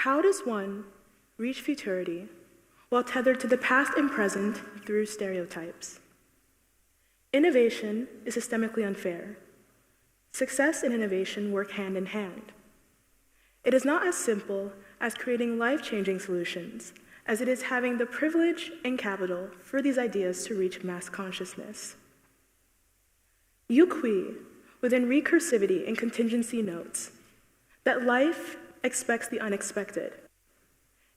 How does one reach futurity while tethered to the past and present through stereotypes? Innovation is systemically unfair. Success and innovation work hand in hand. It is not as simple as creating life-changing solutions as it is having the privilege and capital for these ideas to reach mass consciousness. Yuqi, within recursivity and contingency, notes that life expects the unexpected,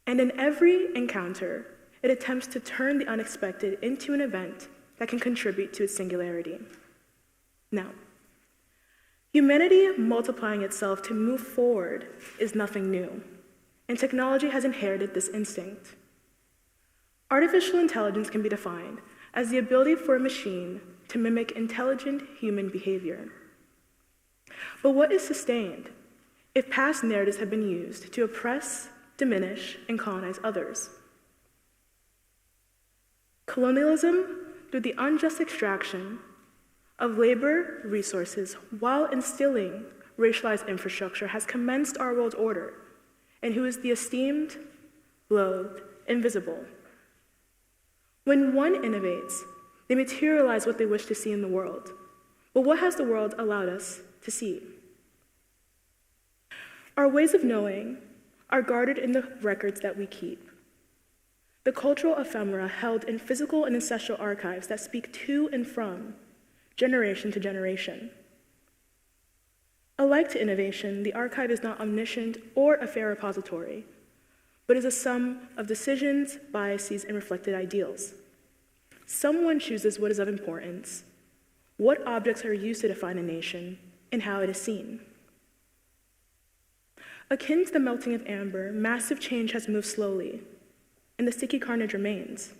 and in every encounter, it attempts to turn the unexpected into an event that can contribute to its singularity. Now, humanity multiplying itself to move forward is nothing new, and technology has inherited this instinct. Artificial intelligence can be defined as the ability for a machine to mimic intelligent human behavior. But what is sustained if past narratives have been used to oppress, diminish, and colonize others? Colonialism, through the unjust extraction of labor resources while instilling racialized infrastructure, has commenced our world order, and who is the esteemed, loathed, invisible. When one innovates, they materialize what they wish to see in the world. But what has the world allowed us to see? Our ways of knowing are guarded in the records that we keep. The cultural ephemera held in physical and ancestral archives that speak to and from generation to generation. Alike to innovation, the archive is not omniscient or a fair repository, but is a sum of decisions, biases, and reflected ideals. Someone chooses what is of importance, what objects are used to define a nation, and how it is seen. Akin to the melting of amber, massive change has moved slowly, and the sticky carnage remains.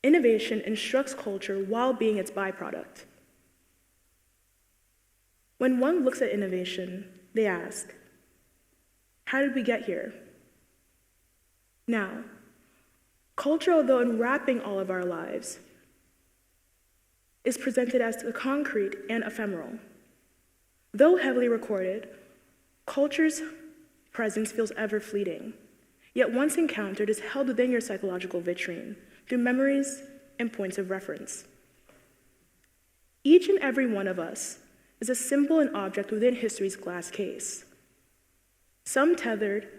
Innovation instructs culture while being its byproduct. When one looks at innovation, they ask, how did we get here? Now, culture, although enwrapping all of our lives, is presented as the concrete and ephemeral. Though heavily recorded, culture's presence feels ever fleeting, yet once encountered is held within your psychological vitrine through memories and points of reference. Each and every one of us is a symbol and object within history's glass case. Some tethered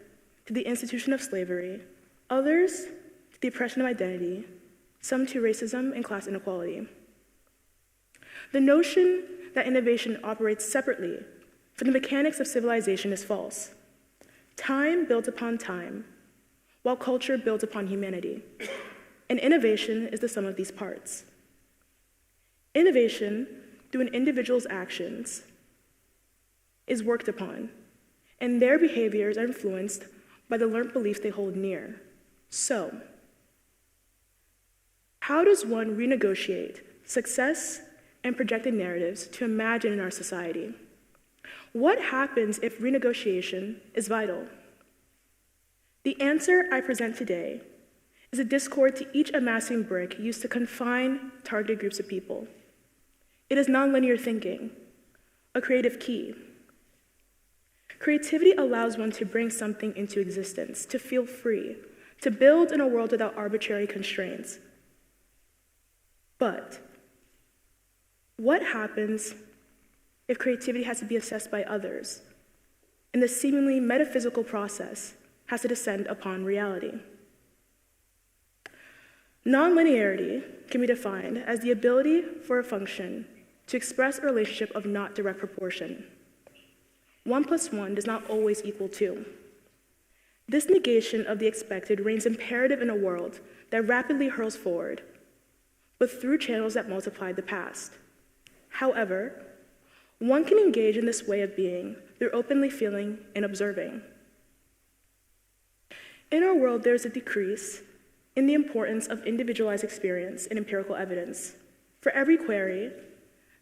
to the institution of slavery, others to the oppression of identity, some to racism and class inequality. The notion that innovation operates separately from the mechanics of civilization is false. Time builds upon time, while culture builds upon humanity. And innovation is the sum of these parts. Innovation, through an individual's actions, is worked upon, and their behaviors are influenced by the learned beliefs they hold near. So, how does one renegotiate success and projected narratives to imagine in our society? What happens if renegotiation is vital? The answer I present today is a discord to each amassing brick used to confine targeted groups of people. It is nonlinear thinking, a creative key. Creativity allows one to bring something into existence, to feel free, to build in a world without arbitrary constraints. But what happens if creativity has to be assessed by others, and the seemingly metaphysical process has to descend upon reality? Nonlinearity can be defined as the ability for a function to express a relationship of not direct proportion. 1 + 1 does not always equal 2. This negation of the expected reigns imperative in a world that rapidly hurls forward, but through channels that multiply the past. However, one can engage in this way of being through openly feeling and observing. In our world, there is a decrease in the importance of individualized experience and empirical evidence. For every query,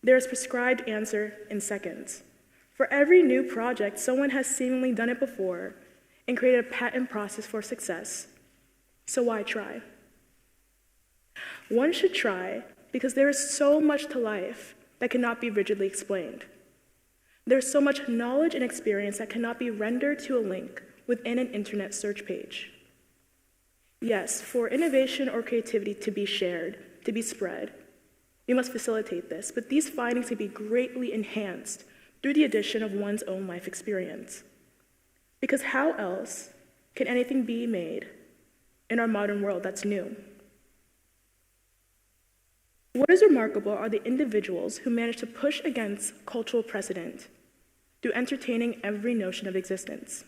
there is a prescribed answer in seconds. For every new project, someone has seemingly done it before and created a patent process for success. So why try? One should try because there is so much to life that cannot be rigidly explained. There's so much knowledge and experience that cannot be rendered to a link within an internet search page. Yes, for innovation or creativity to be shared, to be spread, we must facilitate this, but these findings can be greatly enhanced through the addition of one's own life experience. Because how else can anything be made in our modern world that's new? What is remarkable are the individuals who manage to push against cultural precedent through entertaining every notion of existence.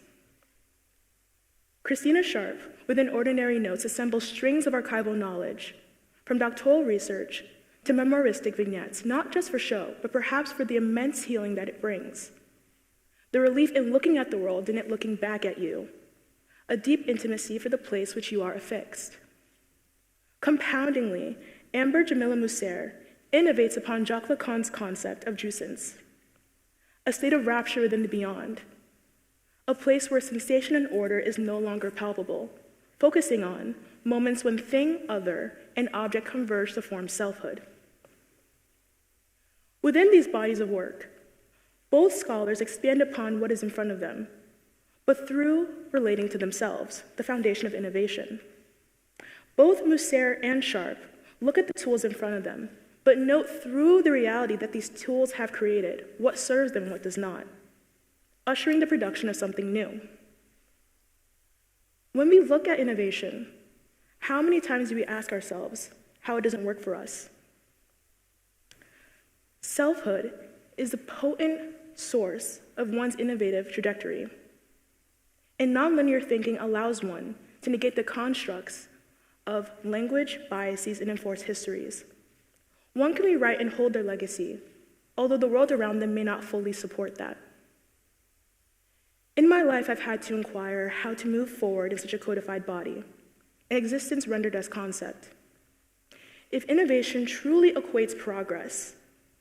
Christina Sharp, within Ordinary Notes, assembles strings of archival knowledge, from doctoral research to memoristic vignettes, not just for show, but perhaps for the immense healing that it brings. The relief in looking at the world and it looking back at you, a deep intimacy for the place which you are affixed. Compoundingly, Amber Jamila Musser innovates upon Jacques Lacan's concept of jouissance, a state of rapture within the beyond, a place where sensation and order is no longer palpable, focusing on moments when thing, other, and object converge to form selfhood. Within these bodies of work, both scholars expand upon what is in front of them, but through relating to themselves, the foundation of innovation. Both Musser and Sharp look at the tools in front of them, but note through the reality that these tools have created what serves them and what does not, ushering the production of something new. When we look at innovation, how many times do we ask ourselves how it doesn't work for us? Selfhood is the potent source of one's innovative trajectory, and nonlinear thinking allows one to negate the constructs of language, biases, and enforced histories. One can rewrite and hold their legacy, although the world around them may not fully support that. In my life, I've had to inquire how to move forward in such a codified body, an existence rendered as concept. If innovation truly equates progress,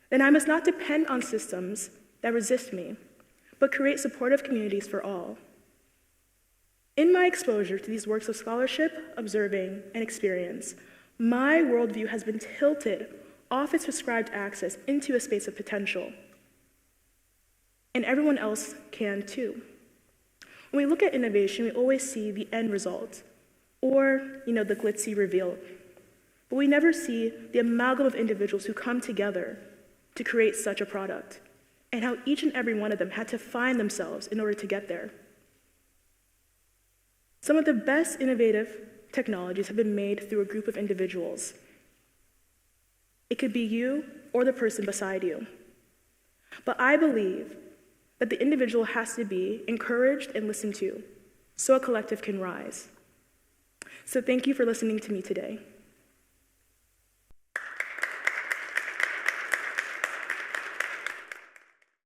then I must not depend on systems that resist me, but create supportive communities for all. In my exposure to these works of scholarship, observing, and experience, my worldview has been tilted off its prescribed axis into a space of potential. And everyone else can too. When we look at innovation, we always see the end result, or, the glitzy reveal. But we never see the amalgam of individuals who come together to create such a product, and how each and every one of them had to find themselves in order to get there. Some of the best innovative technologies have been made through a group of individuals. It could be you or the person beside you. But I believe that the individual has to be encouraged and listened to so a collective can rise. So thank you for listening to me today.